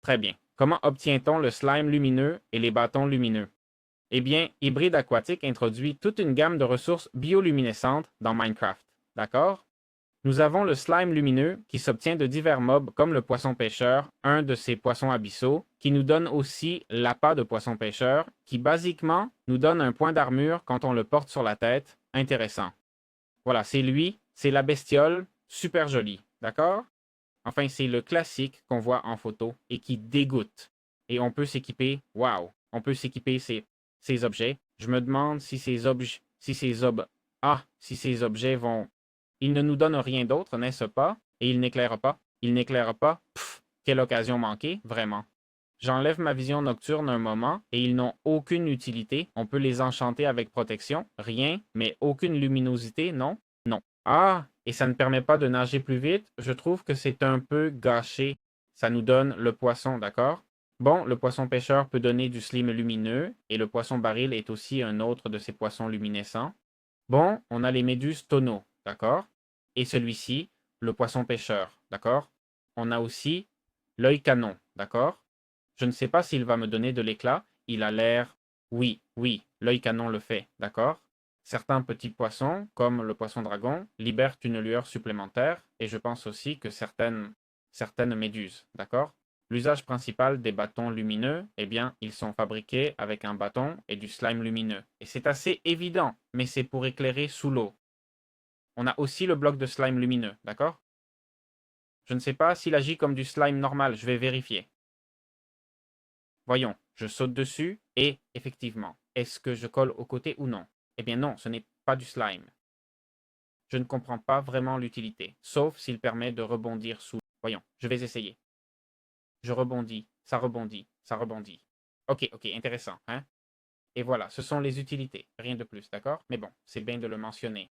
Très bien. Comment obtient-on le slime lumineux et les bâtons lumineux? Eh bien, Hybride Aquatique introduit toute une gamme de ressources bioluminescentes dans Minecraft. D'accord? Nous avons le slime lumineux qui s'obtient de divers mobs comme le poisson pêcheur, un de ces poissons abyssaux, qui nous donne aussi l'appât de poisson pêcheur, qui basiquement nous donne un point d'armure quand on le porte sur la tête. Intéressant. Voilà, c'est lui, c'est la bestiole, super jolie. D'accord? Enfin, c'est le classique qu'on voit en photo et qui dégoûte. Et on peut s'équiper, waouh, on peut s'équiper ces objets. Je me demande si ces objets, si ces objets vont. Ils ne nous donnent rien d'autre, n'est-ce pas? Et ils n'éclairent pas. Ils n'éclairent pas. Pff, quelle occasion manquée, vraiment. J'enlève ma vision nocturne un moment et ils n'ont aucune utilité. On peut les enchanter avec protection, rien, mais aucune luminosité, non? Non. Ah, et ça ne permet pas de nager plus vite. Je trouve que c'est un peu gâché. Ça nous donne le poisson, d'accord? Bon, le poisson pêcheur peut donner du slime lumineux et le poisson baril est aussi un autre de ces poissons luminescents. Bon, on a les méduses tonneaux, d'accord? Et celui-ci, le poisson pêcheur, d'accord? On a aussi l'œil canon, d'accord? Je ne sais pas s'il va me donner de l'éclat. Il a l'air. Oui, oui, l'œil canon le fait, d'accord? Certains petits poissons, comme le poisson dragon, libèrent une lueur supplémentaire, et je pense aussi que certaines méduses, d'accord? L'usage principal des bâtons lumineux, eh bien, ils sont fabriqués avec un bâton et du slime lumineux. Et c'est assez évident, mais c'est pour éclairer sous l'eau. On a aussi le bloc de slime lumineux, d'accord? Je ne sais pas s'il agit comme du slime normal, je vais vérifier. Voyons, je saute dessus et, effectivement, est-ce que je colle au côté ou non? Eh bien non, ce n'est pas du slime. Je ne comprends pas vraiment l'utilité, sauf s'il permet de rebondir sous. Voyons, je vais essayer. Je rebondis, ça rebondit, ça rebondit. Ok, ok, intéressant, hein? Et voilà, ce sont les utilités, rien de plus, d'accord? Mais bon, c'est bien de le mentionner.